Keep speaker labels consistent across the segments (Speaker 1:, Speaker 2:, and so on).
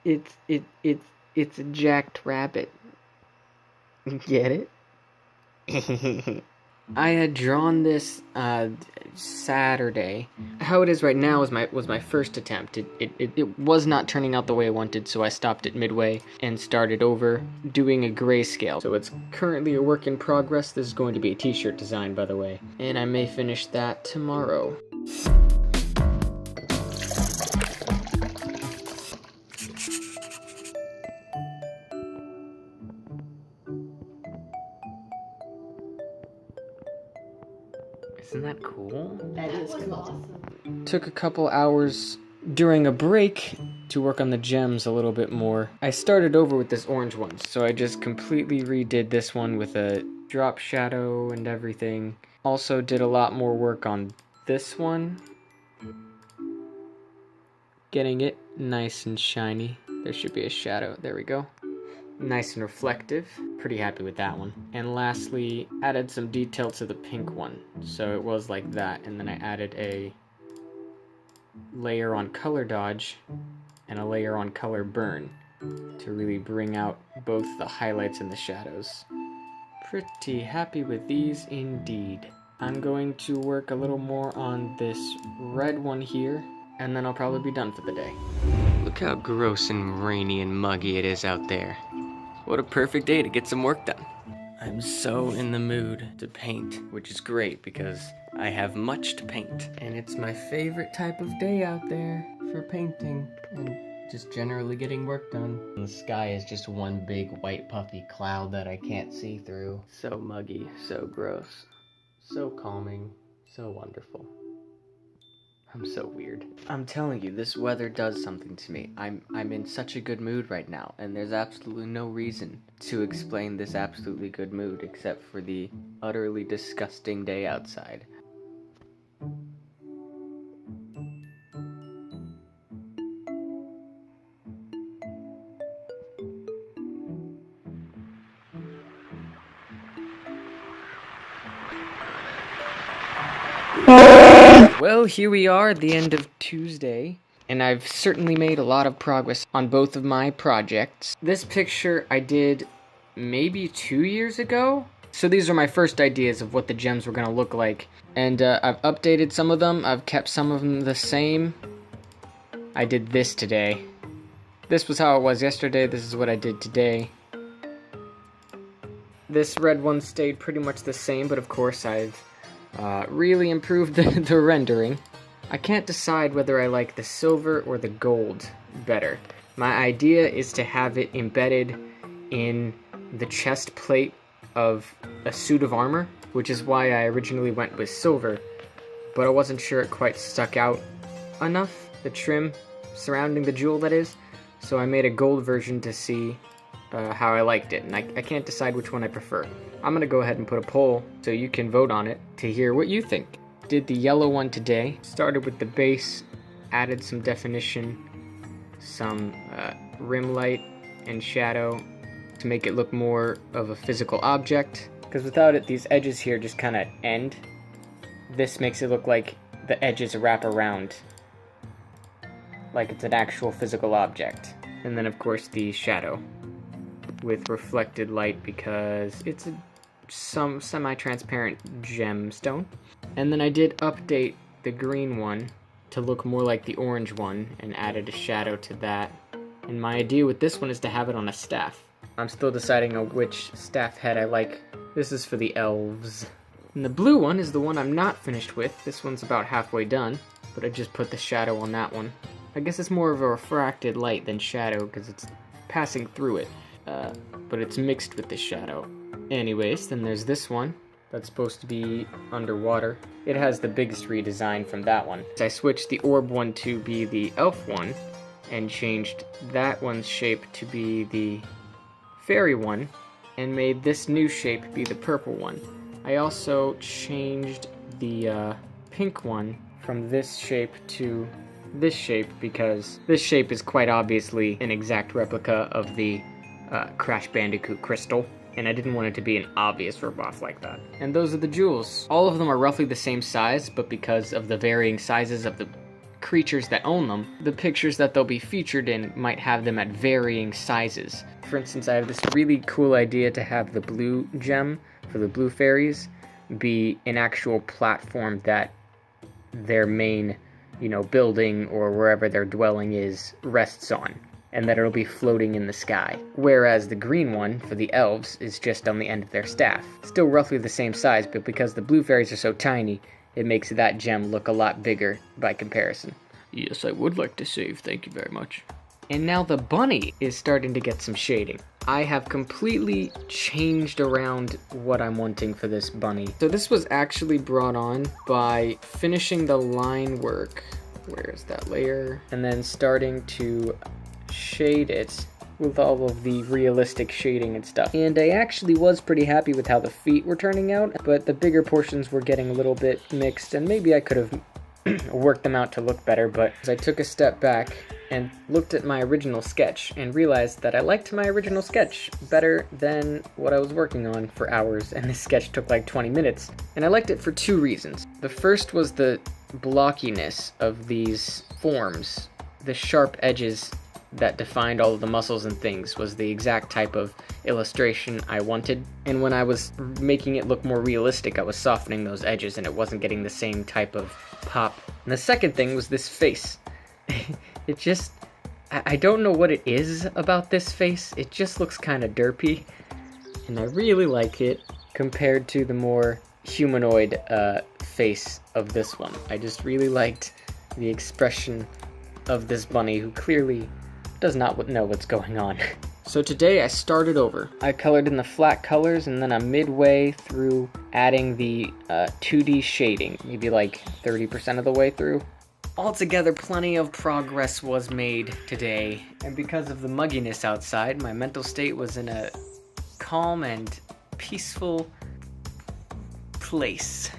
Speaker 1: It's a jacked rabbit. Get it? I had drawn this Saturday. How it is right now was my first attempt. It was not turning out the way I wanted, so I stopped it midway and started over doing a grayscale. So it's currently a work in progress. This is going to be a t-shirt design, by the way, and I may finish that tomorrow. Isn't that cool?
Speaker 2: That is cool. Awesome.
Speaker 1: Took a couple hours during a break to work on the gems a little bit more. I started over with this orange one, so I just completely redid this one with a drop shadow and everything. Also did a lot more work on this one. Getting it nice and shiny. There should be a shadow. There we go. Nice and reflective. Pretty happy with that one. And lastly, added some detail to the pink one. So it was like that, and then I added a layer on color dodge and a layer on color burn to really bring out both the highlights and the shadows. Pretty happy with these indeed. I'm going to work a little more on this red one here, and then I'll probably be done for the day. Look how gross and rainy and muggy it is out there. What a perfect day to get some work done. I'm so in the mood to paint, which is great because I have much to paint. And it's my favorite type of day out there for painting and just generally getting work done. And the sky is just one big white puffy cloud that I can't see through. So muggy, so gross, so calming, so wonderful. I'm so weird. I'm telling you, this weather does something to me. I'm in such a good mood right now, and there's absolutely no reason to explain this absolutely good mood except for the utterly disgusting day outside. Well, here we are at the end of Tuesday, and I've certainly made a lot of progress on both of my projects. This picture I did maybe 2 years ago. So these are my first ideas of what the gems were going to look like. And I've updated some of them. I've kept some of them the same. I did this today. This was how it was yesterday. This is what I did today. This red one stayed pretty much the same, but of course I've really improved the rendering. I can't decide whether I like the silver or the gold better. My idea is to have it embedded in the chest plate of a suit of armor, which is why I originally went with silver, but I wasn't sure it quite stuck out enough, the trim surrounding the jewel that is, so I made a gold version to see how I liked it, and I can't decide which one I prefer. I'm gonna go ahead and put a poll so you can vote on it to hear what you think. Did the yellow one today, started with the base, added some definition, some rim light and shadow to make it look more of a physical object, because without it these edges here just kind of end. This makes it look like the edges wrap around, like it's an actual physical object. And then of course the shadow with reflected light because it's some semi-transparent gemstone. And then I did update the green one to look more like the orange one and added a shadow to that. And my idea with this one is to have it on a staff. I'm still deciding on which staff head I like. This is for the elves. And the blue one is the one I'm not finished with. This one's about halfway done, but I just put the shadow on that one. I guess it's more of a refracted light than shadow because it's passing through it. But it's mixed with the shadow. Anyways, then there's this one that's supposed to be underwater. It has the biggest redesign from that one. I switched the orb one to be the elf one and changed that one's shape to be the fairy one and made this new shape be the purple one. I also changed the pink one from this shape to this shape because this shape is quite obviously an exact replica of the Crash Bandicoot crystal, and I didn't want it to be an obvious ripoff like that. And those are the jewels. All of them are roughly the same size, but because of the varying sizes of the creatures that own them, the pictures that they'll be featured in might have them at varying sizes. For instance, I have this really cool idea to have the blue gem for the blue fairies be an actual platform that their main, building or wherever their dwelling is rests on, and that it'll be floating in the sky. Whereas the green one for the elves is just on the end of their staff. Still roughly the same size, but because the blue fairies are so tiny, it makes that gem look a lot bigger by comparison. Yes, I would like to save, thank you very much. And now the bunny is starting to get some shading. I have completely changed around what I'm wanting for this bunny. So this was actually brought on by finishing the line work. Where's that layer? And then starting to shade it with all of the realistic shading and stuff. And I actually was pretty happy with how the feet were turning out, but the bigger portions were getting a little bit mixed, and maybe I could have worked them out to look better, but as I took a step back and looked at my original sketch and realized that I liked my original sketch better than what I was working on for hours, and this sketch took like 20 minutes. And I liked it for two reasons. The first was the blockiness of these forms. The sharp edges that defined all of the muscles and things was the exact type of illustration I wanted. And when I was making it look more realistic, I was softening those edges and it wasn't getting the same type of pop. And the second thing was this face. It just, I don't know what it is about this face. It just looks kind of derpy, and I really like it compared to the more humanoid face of this one. I just really liked the expression of this bunny who clearly does not know what's going on. So today I started over. I colored in the flat colors, and then I'm midway through adding the 2D shading, maybe like 30% of the way through. Altogether, plenty of progress was made today, and because of the mugginess outside, my mental state was in a calm and peaceful place.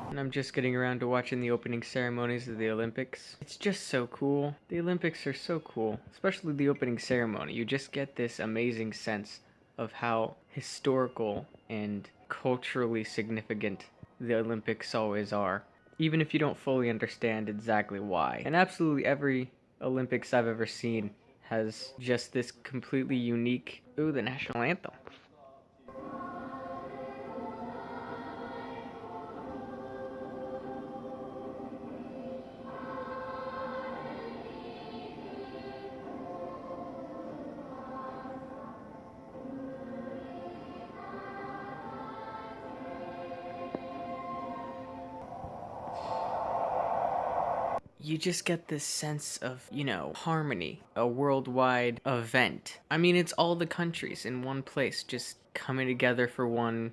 Speaker 1: And I'm just getting around to watching the opening ceremonies of the Olympics. It's just so cool. The Olympics are so cool, especially the opening ceremony. You just get this amazing sense of how historical and culturally significant the Olympics always are, even if you don't fully understand exactly why. And absolutely every Olympics I've ever seen has just this completely unique, ooh, the national anthem. You just get this sense of, harmony, a worldwide event. I mean, it's all the countries in one place just coming together for one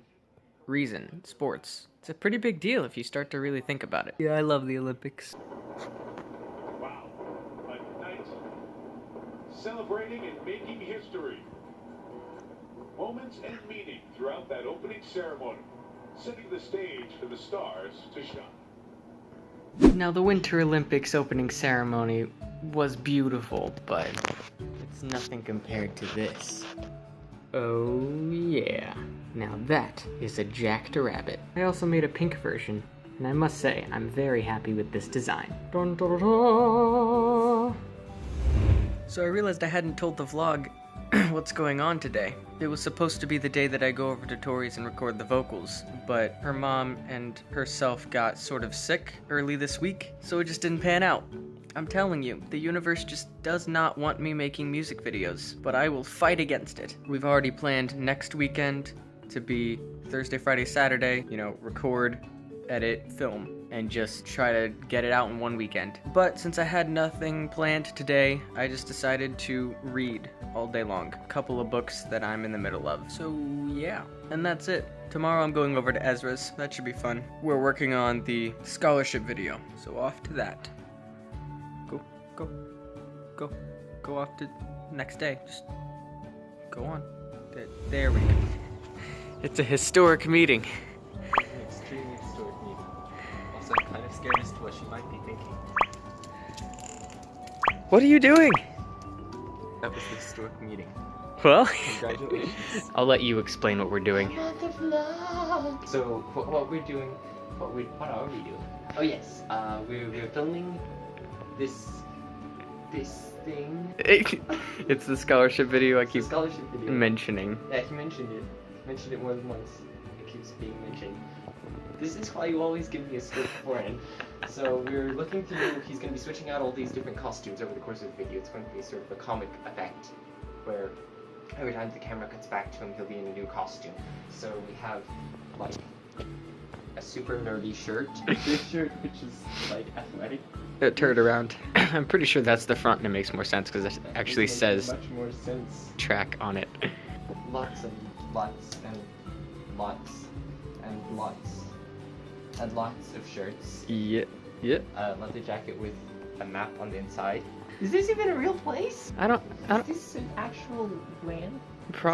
Speaker 1: reason, sports. It's a pretty big deal if you start to really think about it. Yeah, I love the Olympics.
Speaker 3: Wow, a night celebrating and making history. Moments and meaning throughout that opening ceremony, setting the stage for the stars to shine.
Speaker 1: Now, the Winter Olympics opening ceremony was beautiful, but it's nothing compared to this. Oh yeah. Now that is a jacked rabbit. I also made a pink version, and I must say, I'm very happy with this design. Dun, dun, dun, dun. So I realized I hadn't told the vlog what's going on today. It was supposed to be the day that I go over to Tori's and record the vocals, but her mom and herself got sort of sick early this week, so it just didn't pan out. I'm telling you, the universe just does not want me making music videos, but I will fight against it. We've already planned next weekend to be Thursday, Friday, Saturday, record, edit, film. and just try to get it out in one weekend. But since I had nothing planned today, I just decided to read all day long. A couple of books that I'm in the middle of. So yeah, and that's it. Tomorrow I'm going over to Ezra's. That should be fun. We're working on the scholarship video, so off to that. Go off to next day. Just go on. There we go. It's a historic meeting.
Speaker 4: An extremely historic meeting. Also, I'm kind of scared as to what she might be thinking.
Speaker 1: What are you doing?
Speaker 4: That was the historic meeting.
Speaker 1: Well,
Speaker 4: Congratulations.
Speaker 1: I'll let you explain what we're doing.
Speaker 4: So, what we're doing, what are we doing? Oh yes, we're filming this thing.
Speaker 1: It's the scholarship video I
Speaker 4: It's a
Speaker 1: keep
Speaker 4: scholarship video.
Speaker 1: mentioning.
Speaker 4: Yeah, he mentioned it. Mentioned it more than once. It keeps being mentioned. This is why you always give me a script beforehand. So we're looking through, he's going to be switching out all these different costumes over the course of the video. It's going to be sort of a comic effect, where every time the camera cuts back to him, he'll be in a new costume. So we have, like, a super nerdy shirt. This shirt, which is, like, athletic.
Speaker 1: Turn it around. I'm pretty sure that's the front and it makes more sense because it actually
Speaker 4: Makes
Speaker 1: says
Speaker 4: much more sense.
Speaker 1: track on it.
Speaker 4: Lots and lots and lots and lots and lots of shirts.
Speaker 1: Yeah.
Speaker 4: Leather jacket with a map on the inside. Is this even a real place?
Speaker 1: I don't.
Speaker 4: Is this an actual land?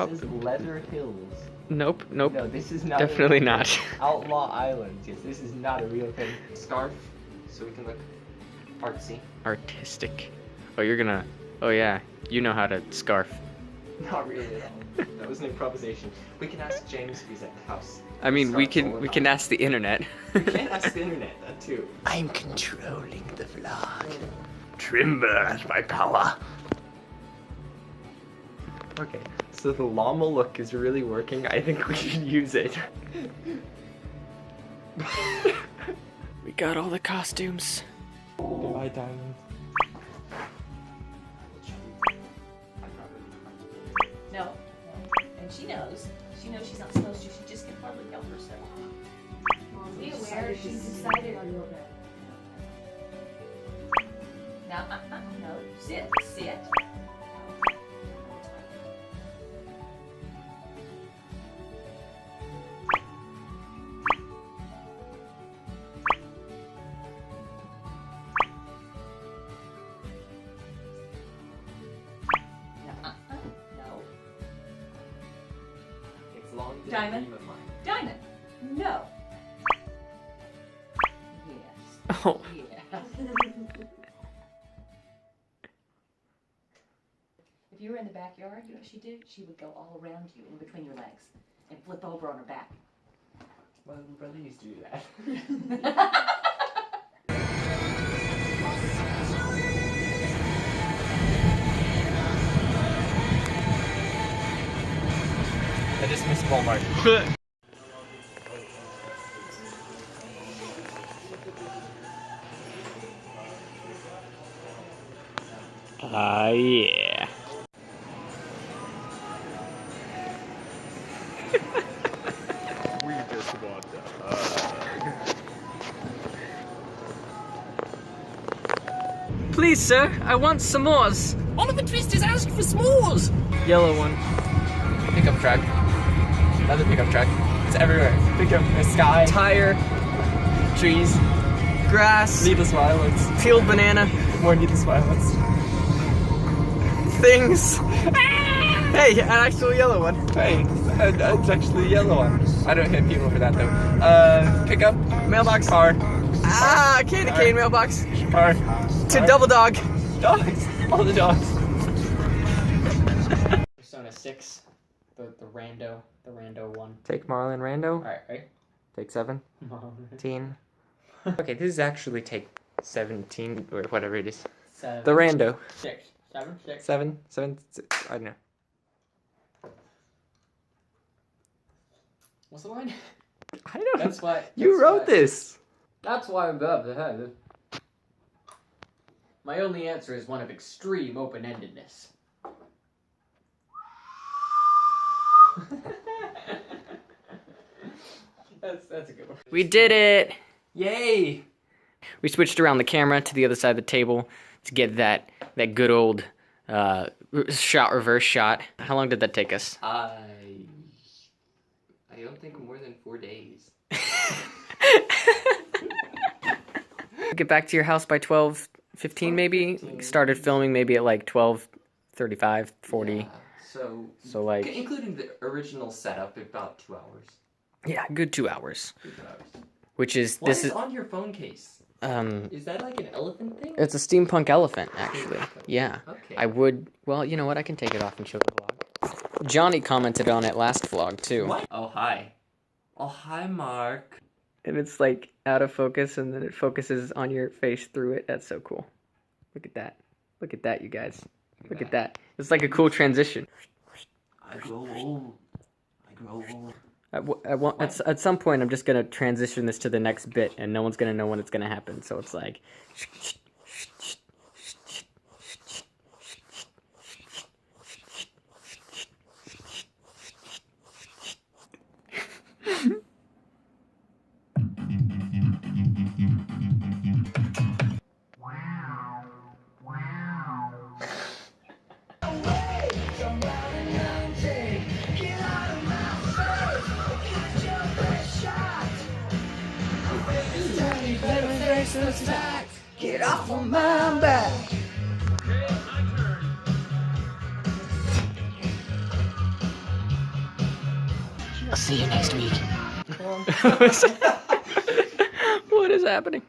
Speaker 4: This is Leather Hills.
Speaker 1: Nope.
Speaker 4: No, this is not.
Speaker 1: Definitely not.
Speaker 4: Outlaw Island. Yes, this is not a real thing. Scarf, so we can look artsy.
Speaker 1: Artistic. Oh, you're gonna. Oh yeah, you know how to scarf.
Speaker 4: Not really at all. That was an improvisation. We can ask James if he's at the house.
Speaker 1: I mean, we
Speaker 4: Scarf's all
Speaker 1: can
Speaker 4: about.
Speaker 1: ask the internet.
Speaker 4: We can ask the internet that too.
Speaker 5: I'm controlling the vlog. Timber has my power.
Speaker 4: Okay, so the llama look is really working. I think we should use it.
Speaker 1: We got all the costumes.
Speaker 4: Goodbye, Diamond.
Speaker 2: No. And she knows. She knows she's not supposed to. She just can hardly help herself. Be aware she's decided on your bed. Now, no. Sit. No.
Speaker 4: It's long been a
Speaker 2: Diamond?
Speaker 4: dream of mine.
Speaker 2: Diamond. No. Yes.
Speaker 1: Oh.
Speaker 2: Yeah. If you were in the backyard, you know what she'd do? She would go all around you in between your legs and flip over on her back.
Speaker 4: My little brother used to do that. I just missed Walmart.
Speaker 1: Yeah.
Speaker 5: We just want to hug.
Speaker 1: Please, sir, I want s'mores.
Speaker 5: Oliver Twist is asking for s'mores.
Speaker 1: Yellow one.
Speaker 4: Pickup truck. Another pickup truck. It's everywhere. Pickup, sky,
Speaker 1: Tire,
Speaker 4: trees,
Speaker 1: grass,
Speaker 4: needless violence.
Speaker 1: peeled banana,
Speaker 4: More needless violence.
Speaker 1: things. Hey, an actual yellow one.
Speaker 4: Hey, it's actually a yellow one. I don't hit people for that though. Pickup,
Speaker 1: Mailbox.
Speaker 4: car,
Speaker 1: Candy cane mailbox.
Speaker 4: car,
Speaker 1: To double dog.
Speaker 4: dogs, all the dogs.
Speaker 1: Persona 6, the rando one.
Speaker 4: Take Marlon Rando.
Speaker 1: Alright, right?
Speaker 4: Take 17. Okay, this is actually take 17 or whatever it is.
Speaker 1: Seven.
Speaker 4: The Rando.
Speaker 1: 6. 7, 6.
Speaker 4: 7, 6, I don't know.
Speaker 1: What's the line?
Speaker 4: I don't know.
Speaker 1: That's why.
Speaker 4: You wrote this.
Speaker 1: That's why I'm above the head. My only answer is one of extreme open-endedness. That's a good one. We did it!
Speaker 4: Yay!
Speaker 1: We switched around the camera to the other side of the table to get that good old reverse shot. How long did that take us?
Speaker 4: I don't think more than 4 days.
Speaker 1: Get back to your house by 12:15 maybe.
Speaker 4: 15.
Speaker 1: Started filming maybe at like 12:35, 40.
Speaker 4: Yeah,
Speaker 1: So like,
Speaker 4: including the original setup, about 2 hours.
Speaker 1: yeah, good 2 hours.
Speaker 4: Good 2 hours.
Speaker 1: Which is
Speaker 4: What is on your phone case? Is that like an elephant thing?
Speaker 1: It's a steampunk elephant, actually. Yeah.
Speaker 4: Okay.
Speaker 1: I would. Well, you know what? I can take it off and show the vlog. Johnny commented on it last vlog too.
Speaker 4: What? Oh hi. Oh hi, Mark.
Speaker 1: And it's like out of focus, and then it focuses on your face through it. That's so cool. Look at that. Look at that, you guys. Look at that. It's like a cool transition.
Speaker 4: I grow old. I grow old.
Speaker 1: At some point, I'm just gonna transition this to the next bit, and no one's gonna know when it's gonna happen. So it's like.
Speaker 5: Get off of my back.
Speaker 1: I'll see you next week. What is happening?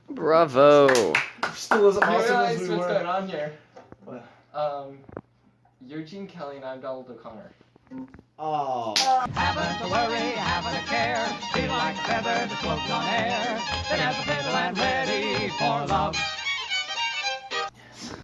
Speaker 1: Bravo.
Speaker 5: Still as awesome
Speaker 4: Realize
Speaker 5: as we
Speaker 4: what's
Speaker 5: were.
Speaker 4: going on here.
Speaker 5: What?
Speaker 4: You're Gene Kelly and I'm Donald O'Connor.
Speaker 5: Oh.
Speaker 6: Haven't a worry, haven't a care. Feel like a feather that floats on air. Then has a fiddle and ready for love.